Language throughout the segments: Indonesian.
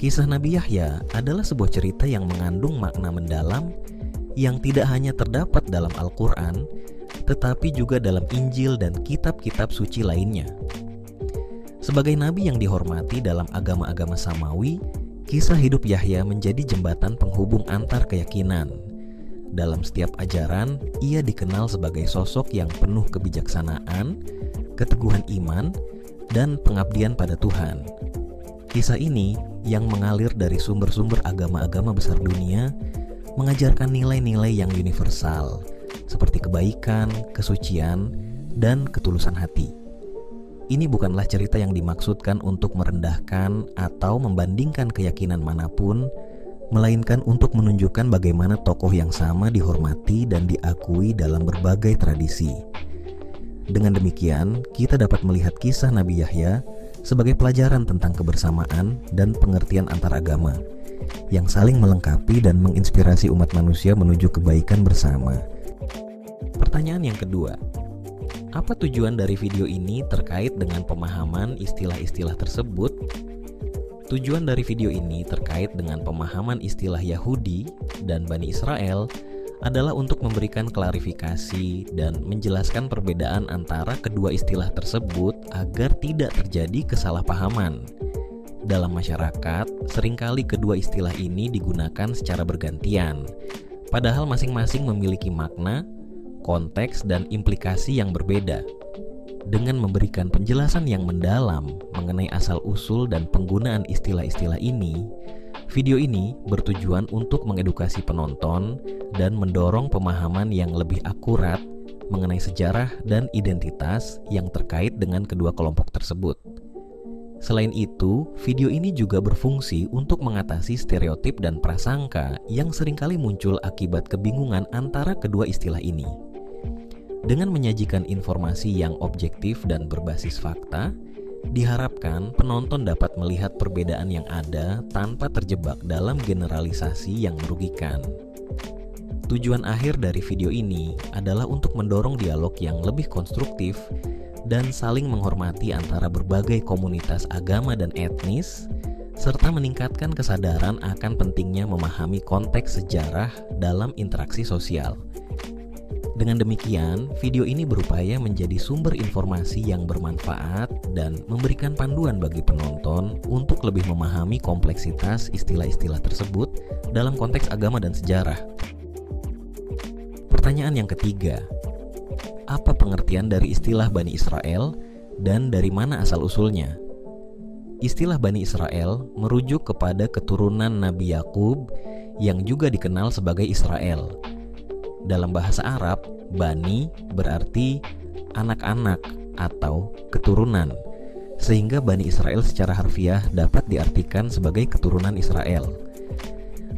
Kisah Nabi Yahya adalah sebuah cerita yang mengandung makna mendalam yang tidak hanya terdapat dalam Al-Quran, tetapi juga dalam Injil dan kitab-kitab suci lainnya. Sebagai nabi yang dihormati dalam agama-agama samawi, kisah hidup Yahya menjadi jembatan penghubung antar keyakinan. Dalam setiap ajaran, ia dikenal sebagai sosok yang penuh kebijaksanaan, keteguhan iman, dan pengabdian pada Tuhan. Kisah ini yang mengalir dari sumber-sumber agama-agama besar dunia mengajarkan nilai-nilai yang universal seperti kebaikan, kesucian, dan ketulusan hati. Ini bukanlah cerita yang dimaksudkan untuk merendahkan atau membandingkan keyakinan manapun, melainkan untuk menunjukkan bagaimana tokoh yang sama dihormati dan diakui dalam berbagai tradisi. Dengan demikian, kita dapat melihat kisah Nabi Yahya sebagai pelajaran tentang kebersamaan dan pengertian antar agama yang saling melengkapi dan menginspirasi umat manusia menuju kebaikan bersama. Pertanyaan yang kedua, apa tujuan dari video ini terkait dengan pemahaman istilah-istilah tersebut? Tujuan dari video ini terkait dengan pemahaman istilah Yahudi dan Bani Israel adalah untuk memberikan klarifikasi dan menjelaskan perbedaan antara kedua istilah tersebut agar tidak terjadi kesalahpahaman. Dalam masyarakat, seringkali kedua istilah ini digunakan secara bergantian, padahal masing-masing memiliki makna, konteks, dan implikasi yang berbeda. Dengan memberikan penjelasan yang mendalam mengenai asal-usul dan penggunaan istilah-istilah ini, video ini bertujuan untuk mengedukasi penonton dan mendorong pemahaman yang lebih akurat mengenai sejarah dan identitas yang terkait dengan kedua kelompok tersebut. Selain itu, video ini juga berfungsi untuk mengatasi stereotip dan prasangka yang seringkali muncul akibat kebingungan antara kedua istilah ini. Dengan menyajikan informasi yang objektif dan berbasis fakta, diharapkan penonton dapat melihat perbedaan yang ada tanpa terjebak dalam generalisasi yang merugikan. Tujuan akhir dari video ini adalah untuk mendorong dialog yang lebih konstruktif dan saling menghormati antara berbagai komunitas agama dan etnis, serta meningkatkan kesadaran akan pentingnya memahami konteks sejarah dalam interaksi sosial. Dengan demikian, video ini berupaya menjadi sumber informasi yang bermanfaat dan memberikan panduan bagi penonton untuk lebih memahami kompleksitas istilah-istilah tersebut dalam konteks agama dan sejarah. Pertanyaan yang ketiga, apa pengertian dari istilah Bani Israel dan dari mana asal-usulnya? Istilah Bani Israel merujuk kepada keturunan Nabi Yakub yang juga dikenal sebagai Israel. Dalam bahasa Arab, Bani berarti anak-anak atau keturunan, sehingga Bani Israel secara harfiah dapat diartikan sebagai keturunan Israel.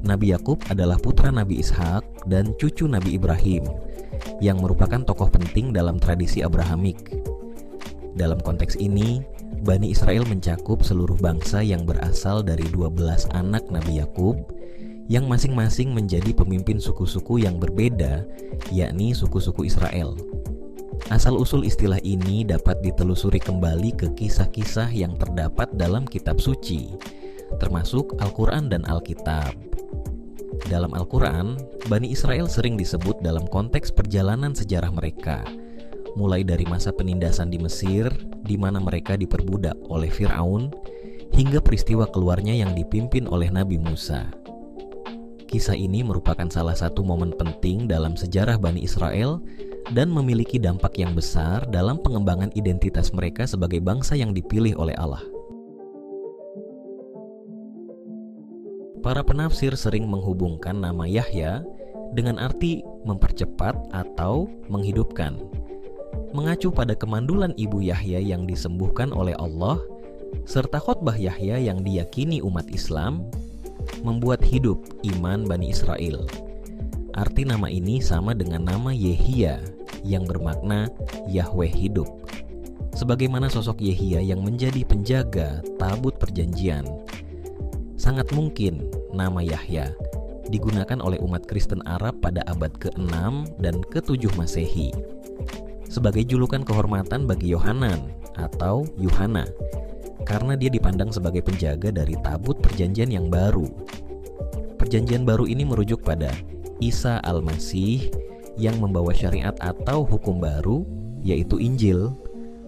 Nabi Yakub adalah putra Nabi Ishak dan cucu Nabi Ibrahim, yang merupakan tokoh penting dalam tradisi Abrahamik. Dalam konteks ini, Bani Israel mencakup seluruh bangsa yang berasal dari 12 anak Nabi Yakub, yang masing-masing menjadi pemimpin suku-suku yang berbeda, yakni suku-suku Israel. Asal-usul istilah ini dapat ditelusuri kembali ke kisah-kisah yang terdapat dalam kitab suci, termasuk Al-Quran dan Alkitab. Dalam Al-Quran, Bani Israel sering disebut dalam konteks perjalanan sejarah mereka, mulai dari masa penindasan di Mesir, di mana mereka diperbudak oleh Fir'aun, hingga peristiwa keluarnya yang dipimpin oleh Nabi Musa. Kisah ini merupakan salah satu momen penting dalam sejarah Bani Israel dan memiliki dampak yang besar dalam pengembangan identitas mereka sebagai bangsa yang dipilih oleh Allah. Para penafsir sering menghubungkan nama Yahya dengan arti mempercepat atau menghidupkan, mengacu pada kemandulan ibu Yahya yang disembuhkan oleh Allah, serta khotbah Yahya yang diyakini umat Islam membuat hidup iman Bani Israel. Arti nama ini sama dengan nama Yehia yang bermakna Yahweh hidup, sebagaimana sosok Yehia yang menjadi penjaga tabut perjanjian. Sangat mungkin nama Yahya digunakan oleh umat Kristen Arab pada abad ke-6 dan ke-7 Masehi sebagai julukan kehormatan bagi Yohanan atau Yuhana, karena dia dipandang sebagai penjaga dari tabut perjanjian yang baru. Perjanjian baru ini merujuk pada Isa Al-Masih yang membawa syariat atau hukum baru, yaitu Injil,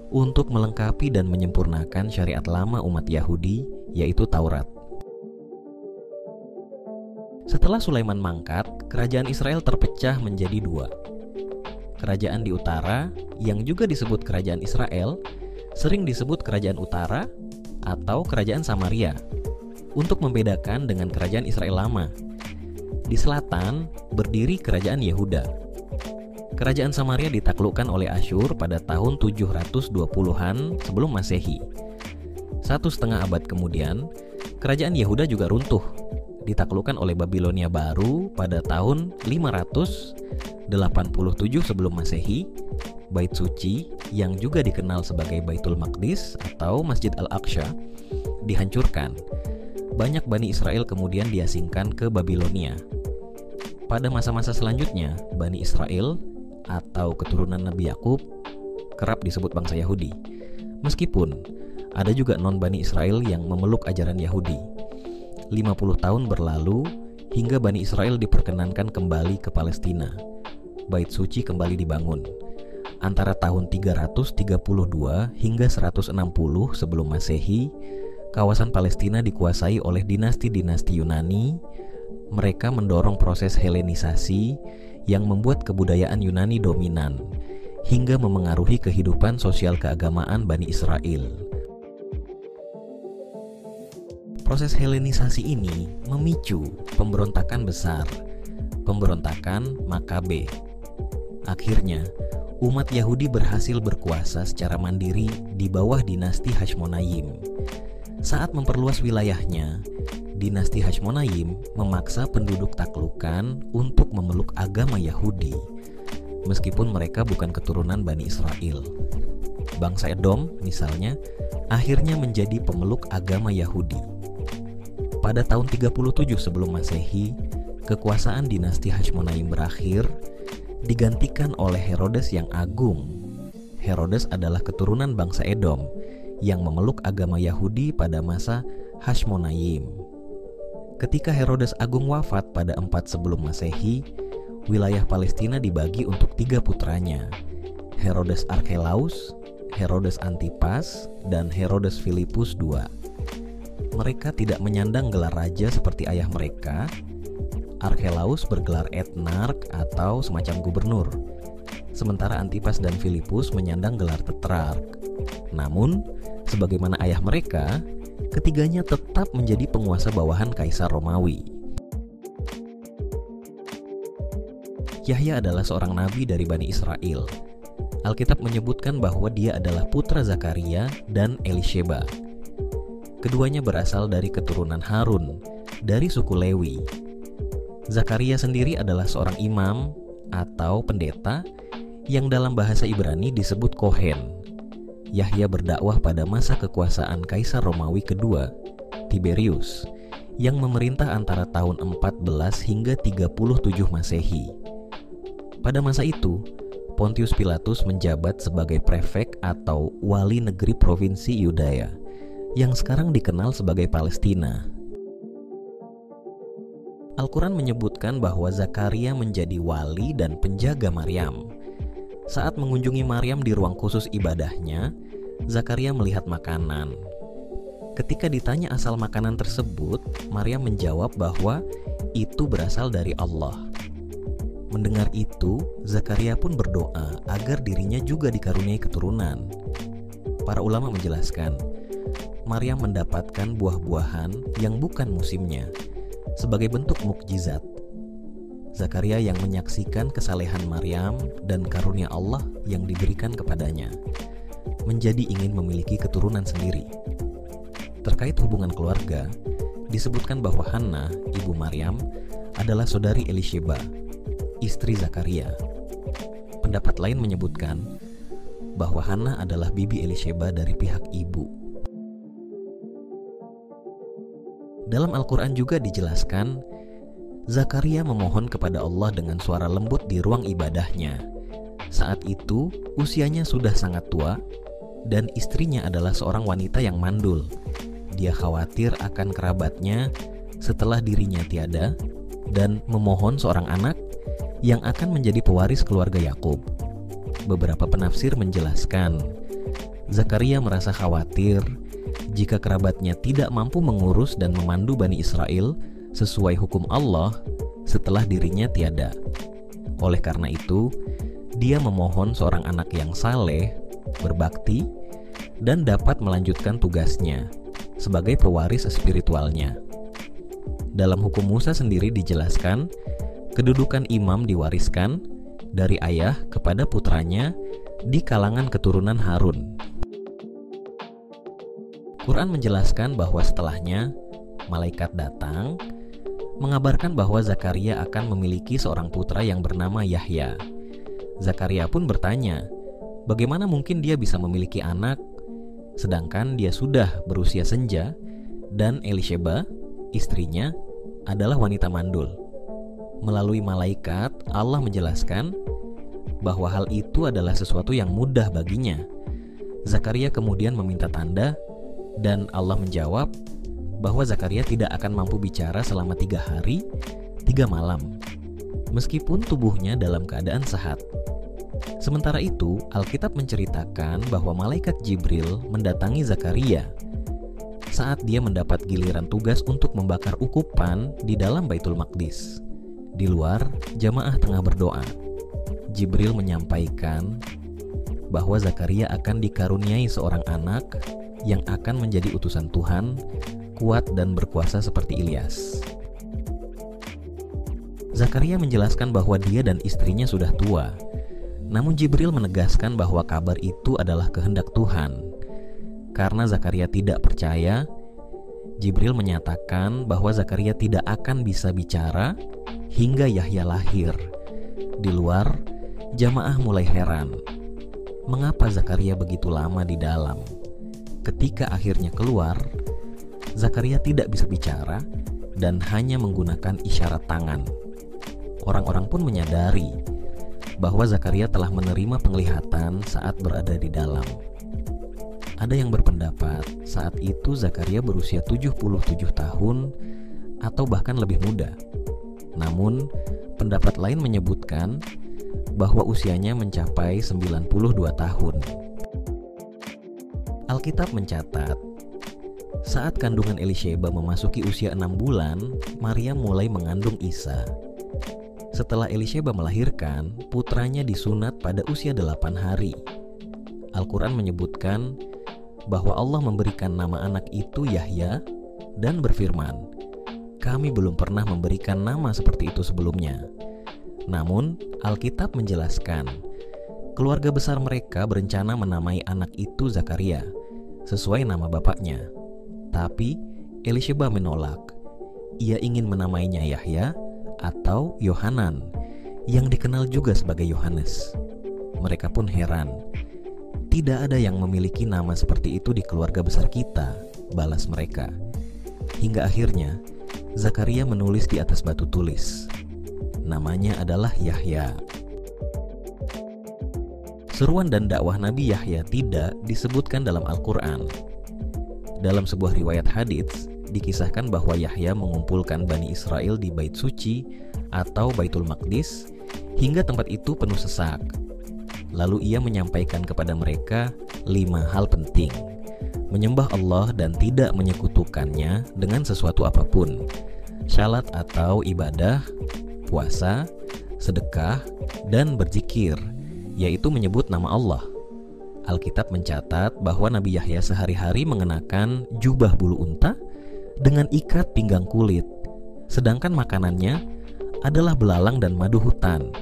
untuk melengkapi dan menyempurnakan syariat lama umat Yahudi, yaitu Taurat. Setelah Sulaiman mangkat, kerajaan Israel terpecah menjadi dua. Kerajaan di utara, yang juga disebut kerajaan Israel, sering disebut kerajaan utara atau kerajaan Samaria, untuk membedakan dengan kerajaan Israel lama. Di selatan, berdiri kerajaan Yehuda. Kerajaan Samaria ditaklukkan oleh Asyur pada tahun 720-an sebelum Masehi. 1,5 abad kemudian, kerajaan Yehuda juga runtuh, ditaklukkan oleh Babilonia baru pada tahun 587 sebelum Masehi. Bait suci yang juga dikenal sebagai Baitul Maqdis atau Masjid Al-Aqsa dihancurkan. Banyak Bani Israel kemudian diasingkan ke Babilonia. Pada masa-masa selanjutnya, Bani Israel atau keturunan Nabi Yakub kerap disebut bangsa Yahudi. Meskipun ada juga non-Bani Israel yang memeluk ajaran Yahudi. 50 tahun berlalu hingga Bani Israel diperkenankan kembali ke Palestina. Bait suci kembali dibangun. Antara tahun 332 hingga 160 sebelum Masehi, kawasan Palestina dikuasai oleh dinasti-dinasti Yunani. Mereka mendorong proses Helenisasi yang membuat kebudayaan Yunani dominan hingga memengaruhi kehidupan sosial keagamaan Bani Israel. Proses Helenisasi ini memicu pemberontakan besar, pemberontakan Makabe. Akhirnya, umat Yahudi berhasil berkuasa secara mandiri di bawah dinasti Hashmonayim. Saat memperluas wilayahnya, dinasti Hashmonayim memaksa penduduk taklukan untuk memeluk agama Yahudi, meskipun mereka bukan keturunan Bani Israel. Bangsa Edom, misalnya, akhirnya menjadi pemeluk agama Yahudi. Pada tahun 37 sebelum Masehi, kekuasaan dinasti Hashmonayim berakhir, digantikan oleh Herodes yang agung. Herodes adalah keturunan bangsa Edom yang memeluk agama Yahudi pada masa Hashmonayim. Ketika Herodes Agung wafat pada 4 sebelum Masehi, wilayah Palestina dibagi untuk 3 putranya, Herodes Archelaus, Herodes Antipas, dan Herodes Filipus II. Mereka tidak menyandang gelar raja seperti ayah mereka. Archelaus bergelar etnark atau semacam gubernur, sementara Antipas dan Filipus menyandang gelar tetrark. Namun, sebagaimana ayah mereka, ketiganya tetap menjadi penguasa bawahan Kaisar Romawi. Yahya adalah seorang nabi dari Bani Israel. Alkitab menyebutkan bahwa dia adalah putra Zakaria dan Elisheba. Keduanya berasal dari keturunan Harun, dari suku Lewi. Zakaria sendiri adalah seorang imam atau pendeta yang dalam bahasa Ibrani disebut Kohen. Yahya berdakwah pada masa kekuasaan Kaisar Romawi kedua, Tiberius, yang memerintah antara tahun 14 hingga 37 Masehi. Pada masa itu, Pontius Pilatus menjabat sebagai prefek atau wali negeri provinsi Yudea, yang sekarang dikenal sebagai Palestina. Al-Quran menyebutkan bahwa Zakaria menjadi wali dan penjaga Maryam. Saat mengunjungi Maryam di ruang khusus ibadahnya, Zakaria melihat makanan. Ketika ditanya asal makanan tersebut, Maryam menjawab bahwa itu berasal dari Allah. Mendengar itu, Zakaria pun berdoa agar dirinya juga dikaruniai keturunan. Para ulama menjelaskan, Maryam mendapatkan buah-buahan yang bukan musimnya, sebagai bentuk mukjizat. Zakaria yang menyaksikan kesalehan Maryam dan karunia Allah yang diberikan kepadanya, menjadi ingin memiliki keturunan sendiri. Terkait hubungan keluarga, disebutkan bahwa Hannah, ibu Maryam, adalah saudari Elisheba, istri Zakaria. Pendapat lain menyebutkan bahwa Hannah adalah bibi Elisheba dari pihak ibu. Dalam Al-Quran juga dijelaskan, Zakaria memohon kepada Allah dengan suara lembut di ruang ibadahnya. Saat itu, usianya sudah sangat tua, dan istrinya adalah seorang wanita yang mandul. Dia khawatir akan kerabatnya setelah dirinya tiada, dan memohon seorang anak yang akan menjadi pewaris keluarga Yakub. Beberapa penafsir menjelaskan, Zakaria merasa khawatir jika kerabatnya tidak mampu mengurus dan memandu Bani Israel sesuai hukum Allah setelah dirinya tiada. Oleh karena itu, dia memohon seorang anak yang saleh, berbakti, dan dapat melanjutkan tugasnya sebagai pewaris spiritualnya. Dalam hukum Musa sendiri dijelaskan, kedudukan imam diwariskan dari ayah kepada putranya di kalangan keturunan Harun. Quran menjelaskan bahwa setelahnya, malaikat datang mengabarkan bahwa Zakaria akan memiliki seorang putra yang bernama Yahya. Zakaria pun bertanya, bagaimana mungkin dia bisa memiliki anak, sedangkan dia sudah berusia senja, dan Elisheba, istrinya, adalah wanita mandul. Melalui malaikat, Allah menjelaskan bahwa hal itu adalah sesuatu yang mudah baginya. Zakaria kemudian meminta tanda, dan Allah menjawab bahwa Zakaria tidak akan mampu bicara selama 3 hari, 3 malam, meskipun tubuhnya dalam keadaan sehat. Sementara itu, Alkitab menceritakan bahwa malaikat Jibril mendatangi Zakaria saat dia mendapat giliran tugas untuk membakar ukupan di dalam Baitul Maqdis. Di luar, jamaah tengah berdoa. Jibril menyampaikan bahwa Zakaria akan dikaruniai seorang anak yang akan menjadi utusan Tuhan, kuat dan berkuasa seperti Ilyas. Zakaria menjelaskan bahwa dia dan istrinya sudah tua. Namun Jibril menegaskan bahwa kabar itu adalah kehendak Tuhan. Karena Zakaria tidak percaya, Jibril menyatakan bahwa Zakaria tidak akan bisa bicara hingga Yahya lahir. Di luar, jamaah mulai heran. Mengapa Zakaria begitu lama di dalam? Ketika akhirnya keluar, Zakaria tidak bisa bicara dan hanya menggunakan isyarat tangan. Orang-orang pun menyadari bahwa Zakaria telah menerima penglihatan saat berada di dalam. Ada yang berpendapat saat itu Zakaria berusia 77 tahun atau bahkan lebih muda. Namun, pendapat lain menyebutkan bahwa usianya mencapai 92 tahun. Alkitab mencatat, saat kandungan Elisheba memasuki usia 6 bulan, Maria mulai mengandung Isa. Setelah Elisheba melahirkan, putranya disunat pada usia 8 hari. Al-Quran menyebutkan bahwa Allah memberikan nama anak itu Yahya dan berfirman, "Kami belum pernah memberikan nama seperti itu sebelumnya." Namun, Alkitab menjelaskan, keluarga besar mereka berencana menamai anak itu Zakaria, sesuai nama bapaknya. Tapi, Elisheba menolak. Ia ingin menamainya Yahya atau Yohanan, yang dikenal juga sebagai Yohanes. Mereka pun heran. Tidak ada yang memiliki nama seperti itu di keluarga besar kita, balas mereka. Hingga akhirnya, Zakaria menulis di atas batu tulis. Namanya adalah Yahya. Seruan dan dakwah Nabi Yahya tidak disebutkan dalam Al-Quran. Dalam sebuah riwayat hadits, dikisahkan bahwa Yahya mengumpulkan Bani Israel di Bait Suci atau Baitul Maqdis hingga tempat itu penuh sesak. Lalu ia menyampaikan kepada mereka 5 hal penting: menyembah Allah dan tidak menyekutukannya dengan sesuatu apapun, syalat atau ibadah, puasa, sedekah, dan berzikir, yaitu menyebut nama Allah. Alkitab mencatat bahwa Nabi Yahya sehari-hari mengenakan jubah bulu unta dengan ikat pinggang kulit. Sedangkan makanannya adalah belalang dan madu hutan.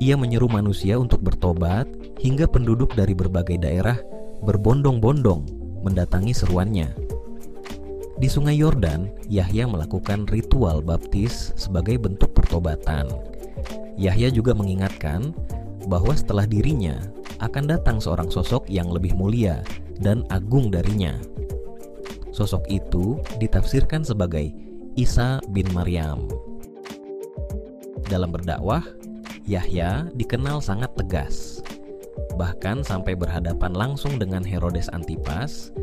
Ia menyeru manusia untuk bertobat hingga penduduk dari berbagai daerah berbondong-bondong mendatangi seruannya. Di Sungai Yordan, Yahya melakukan ritual baptis sebagai bentuk pertobatan. Yahya juga mengingatkan bahwa setelah dirinya akan datang seorang sosok yang lebih mulia dan agung darinya. Sosok itu ditafsirkan sebagai Isa bin Maryam. Dalam berdakwah, Yahya dikenal sangat tegas, bahkan sampai berhadapan langsung dengan Herodes Antipas,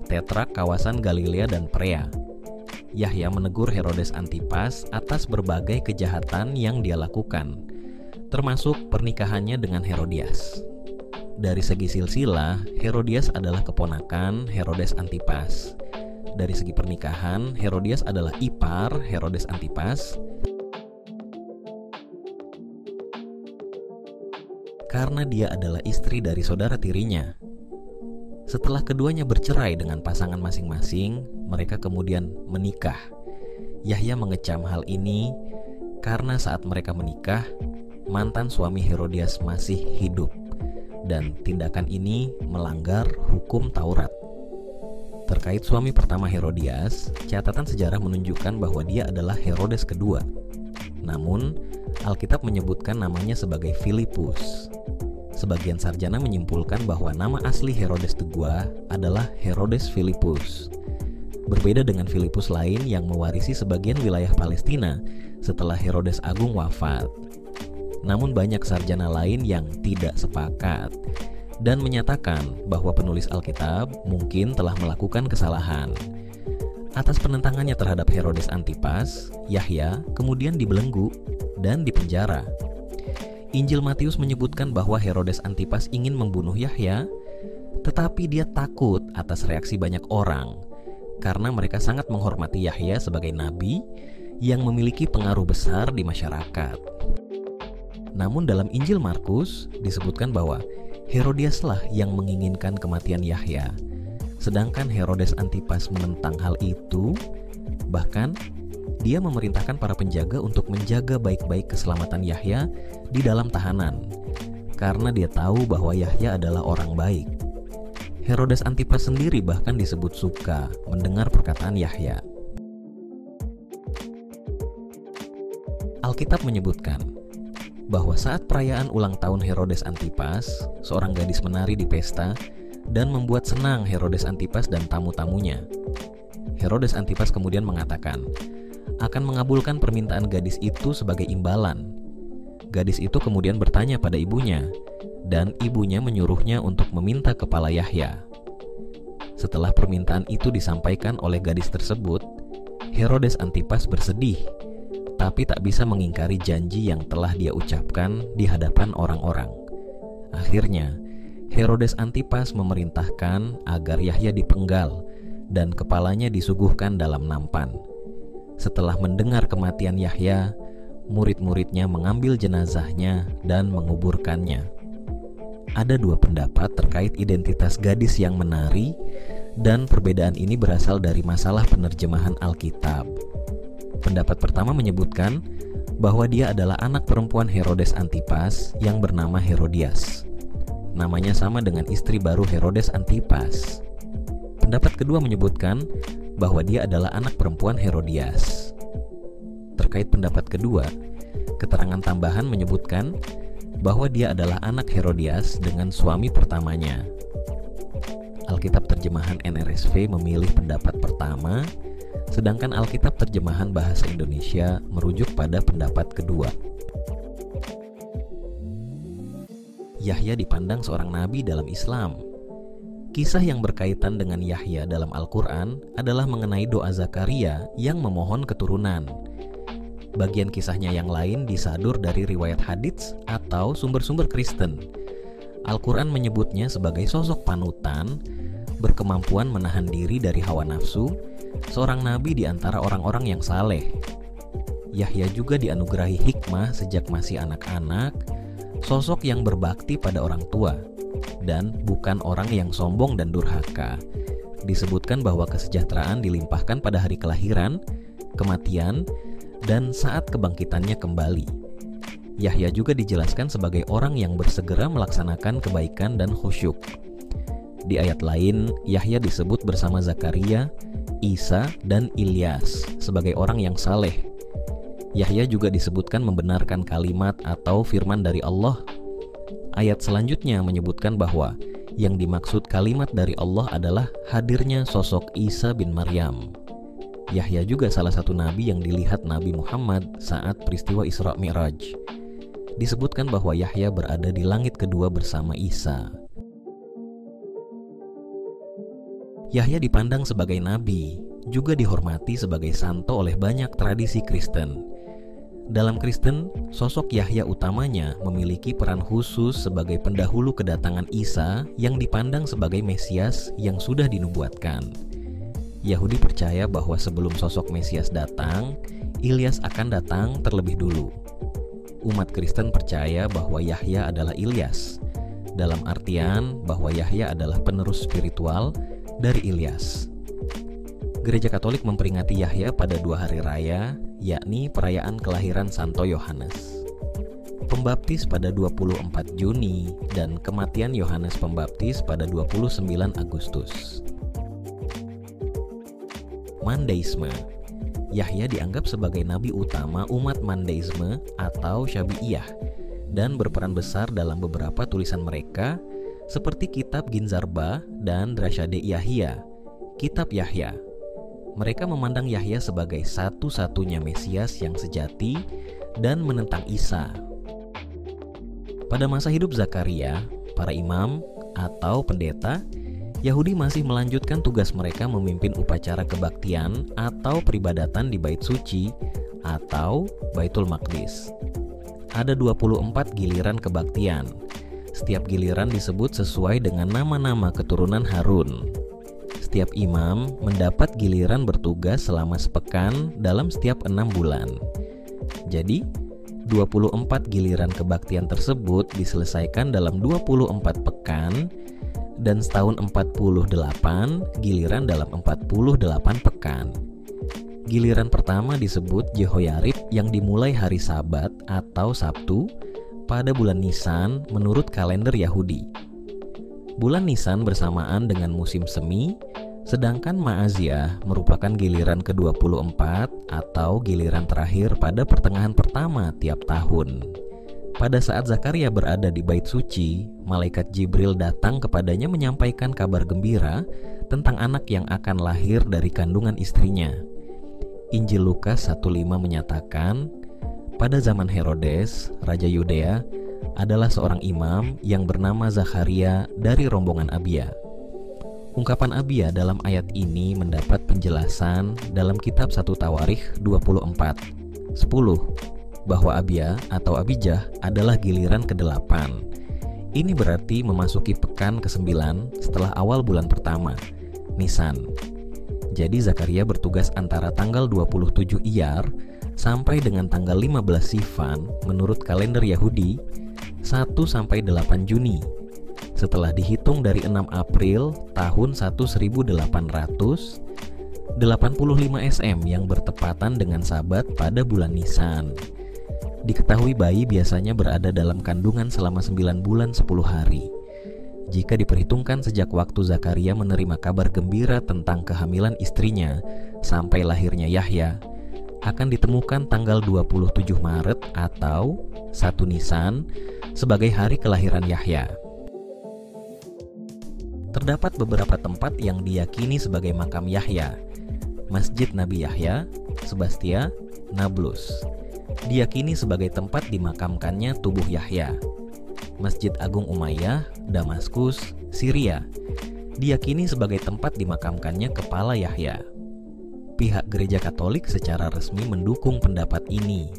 tetrak kawasan Galilea dan Perea. Yahya menegur Herodes Antipas atas berbagai kejahatan yang dia lakukan, termasuk pernikahannya dengan Herodias. Dari segi silsilah, Herodias adalah keponakan Herodes Antipas. Dari segi pernikahan, Herodias adalah ipar Herodes Antipas. Karena dia adalah istri dari saudara tirinya. Setelah keduanya bercerai dengan pasangan masing-masing, mereka kemudian menikah. Yahya mengecam hal ini karena saat mereka menikah, mantan suami Herodias masih hidup, dan tindakan ini melanggar hukum Taurat. Terkait suami pertama Herodias, catatan sejarah menunjukkan bahwa dia adalah Herodes kedua. Namun, Alkitab menyebutkan namanya sebagai Filipus. Sebagian sarjana menyimpulkan bahwa nama asli Herodes II adalah Herodes Filipus. Berbeda dengan Filipus lain yang mewarisi sebagian wilayah Palestina setelah Herodes Agung wafat. Namun banyak sarjana lain yang tidak sepakat dan menyatakan bahwa penulis Alkitab mungkin telah melakukan kesalahan. Atas penentangannya terhadap Herodes Antipas, Yahya kemudian dibelenggu dan dipenjara. Injil Matius menyebutkan bahwa Herodes Antipas ingin membunuh Yahya, tetapi dia takut atas reaksi banyak orang karena mereka sangat menghormati Yahya sebagai nabi yang memiliki pengaruh besar di masyarakat. Namun dalam Injil Markus disebutkan bahwa Herodiaslah yang menginginkan kematian Yahya, sedangkan Herodes Antipas menentang hal itu. Bahkan dia memerintahkan para penjaga untuk menjaga baik-baik keselamatan Yahya di dalam tahanan, karena dia tahu bahwa Yahya adalah orang baik. Herodes Antipas sendiri bahkan disebut suka mendengar perkataan Yahya. Alkitab menyebutkan bahwa saat perayaan ulang tahun Herodes Antipas, seorang gadis menari di pesta dan membuat senang Herodes Antipas dan tamu-tamunya. Herodes Antipas kemudian mengatakan akan mengabulkan permintaan gadis itu sebagai imbalan. Gadis itu kemudian bertanya pada ibunya, dan ibunya menyuruhnya untuk meminta kepala Yahya. Setelah permintaan itu disampaikan oleh gadis tersebut, Herodes Antipas bersedih, tapi tak bisa mengingkari janji yang telah dia ucapkan di hadapan orang-orang. Akhirnya, Herodes Antipas memerintahkan agar Yahya dipenggal dan kepalanya disuguhkan dalam nampan. Setelah mendengar kematian Yahya, murid-muridnya mengambil jenazahnya dan menguburkannya. Ada dua pendapat terkait identitas gadis yang menari, dan perbedaan ini berasal dari masalah penerjemahan Alkitab. Pendapat pertama menyebutkan bahwa dia adalah anak perempuan Herodes Antipas yang bernama Herodias. Namanya sama dengan istri baru Herodes Antipas. Pendapat kedua menyebutkan bahwa dia adalah anak perempuan Herodias. Terkait pendapat kedua, keterangan tambahan menyebutkan bahwa dia adalah anak Herodias dengan suami pertamanya. Alkitab terjemahan NRSV memilih pendapat pertama, sedangkan Alkitab terjemahan bahasa Indonesia merujuk pada pendapat kedua. Yahya dipandang seorang nabi dalam Islam. Kisah yang berkaitan dengan Yahya dalam Al-Quran adalah mengenai doa Zakaria yang memohon keturunan. Bagian kisahnya yang lain disadur dari riwayat hadits atau sumber-sumber Kristen. Al-Quran menyebutnya sebagai sosok panutan, berkemampuan menahan diri dari hawa nafsu, seorang nabi di antara orang-orang yang saleh. Yahya juga dianugerahi hikmah sejak masih anak-anak, sosok yang berbakti pada orang tua, dan bukan orang yang sombong dan durhaka. Disebutkan bahwa kesejahteraan dilimpahkan pada hari kelahiran, kematian, dan saat kebangkitannya kembali. Yahya juga dijelaskan sebagai orang yang bersegera melaksanakan kebaikan dan khusyuk. Di ayat lain, Yahya disebut bersama Zakaria, Isa, dan Ilyas sebagai orang yang saleh. Yahya juga disebutkan membenarkan kalimat atau firman dari Allah. Ayat selanjutnya menyebutkan bahwa yang dimaksud kalimat dari Allah adalah hadirnya sosok Isa bin Maryam. Yahya juga salah satu nabi yang dilihat Nabi Muhammad saat peristiwa Isra Mi'raj. Disebutkan bahwa Yahya berada di langit kedua bersama Isa. Yahya dipandang sebagai nabi, juga dihormati sebagai santo oleh banyak tradisi Kristen. Dalam Kristen, sosok Yahya utamanya memiliki peran khusus sebagai pendahulu kedatangan Isa yang dipandang sebagai Mesias yang sudah dinubuatkan. Yahudi percaya bahwa sebelum sosok Mesias datang, Ilyas akan datang terlebih dulu. Umat Kristen percaya bahwa Yahya adalah Ilyas, dalam artian bahwa Yahya adalah penerus spiritual dari Ilyas. Gereja Katolik memperingati Yahya pada 2 hari raya, yakni perayaan kelahiran Santo Yohanes Pembaptis pada 24 Juni dan kematian Yohanes Pembaptis pada 29 Agustus. Mandaisme. Yahya dianggap sebagai nabi utama umat Mandaisme atau Syabi'iyah dan berperan besar dalam beberapa tulisan mereka seperti Kitab Ginzarba dan Drashade Yahya, Kitab Yahya. Mereka memandang Yahya sebagai satu-satunya Mesias yang sejati dan menentang Isa. Pada masa hidup Zakaria, para imam atau pendeta Yahudi masih melanjutkan tugas mereka memimpin upacara kebaktian atau peribadatan di Bait Suci atau Baitul Maqdis. Ada 24 giliran kebaktian. Setiap giliran disebut sesuai dengan nama-nama keturunan Harun. Setiap imam mendapat giliran bertugas selama sepekan dalam setiap 6 bulan. Jadi, 24 giliran kebaktian tersebut diselesaikan dalam 24 pekan dan setahun 48 giliran dalam 48 pekan. Giliran pertama disebut Jehoyarib yang dimulai hari Sabat atau Sabtu pada bulan Nisan menurut kalender Yahudi. Bulan Nisan bersamaan dengan musim semi, sedangkan Ma'aziyah merupakan giliran ke-24 atau giliran terakhir pada pertengahan pertama tiap tahun. Pada saat Zakaria berada di Bait Suci, malaikat Jibril datang kepadanya menyampaikan kabar gembira tentang anak yang akan lahir dari kandungan istrinya. Injil Lukas 1:5 menyatakan, pada zaman Herodes, Raja Yudea, adalah seorang imam yang bernama Zakaria dari rombongan Abia. Ungkapan Abia dalam ayat ini mendapat penjelasan dalam kitab 1 Tawarikh 24:10 bahwa Abia atau Abijah adalah giliran ke-8. Ini berarti memasuki pekan ke-9 setelah awal bulan pertama, Nisan. Jadi Zakaria bertugas antara tanggal 27 Iyar sampai dengan tanggal 15 Sivan menurut kalender Yahudi 1-8 Juni. Setelah dihitung dari 6 April tahun 1885 SM yang bertepatan dengan Sabat pada bulan Nisan. Diketahui bayi biasanya berada dalam kandungan selama 9 bulan 10 hari. Jika diperhitungkan sejak waktu Zakaria menerima kabar gembira tentang kehamilan istrinya sampai lahirnya Yahya, akan ditemukan tanggal 27 Maret atau 1 Nisan sebagai hari kelahiran Yahya. Terdapat beberapa tempat yang diyakini sebagai makam Yahya. Masjid Nabi Yahya, Sebastia, Nablus diyakini sebagai tempat dimakamkannya tubuh Yahya. Masjid Agung Umayyah, Damaskus, Syria diyakini sebagai tempat dimakamkannya kepala Yahya. Pihak Gereja Katolik secara resmi mendukung pendapat ini.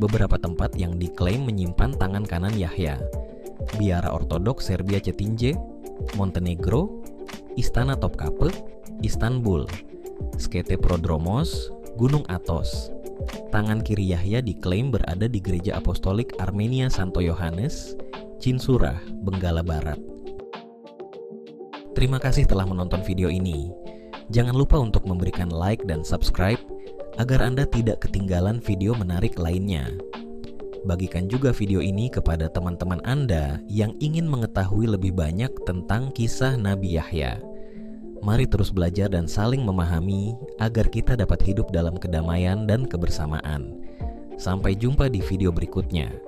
Beberapa tempat yang diklaim menyimpan tangan kanan Yahya: Biara Ortodoks Serbia Cetinje, Montenegro, Istana Topkapi, Istanbul, Skete Prodromos, Gunung Athos. Tangan kiri Yahya diklaim berada di Gereja Apostolik Armenia Santo Yohanes, Cinsurah, Benggala Barat. Terima kasih telah menonton video ini. Jangan lupa untuk memberikan like dan subscribe agar Anda tidak ketinggalan video menarik lainnya. Bagikan juga video ini kepada teman-teman Anda yang ingin mengetahui lebih banyak tentang kisah Nabi Yahya. Mari terus belajar dan saling memahami agar kita dapat hidup dalam kedamaian dan kebersamaan. Sampai jumpa di video berikutnya.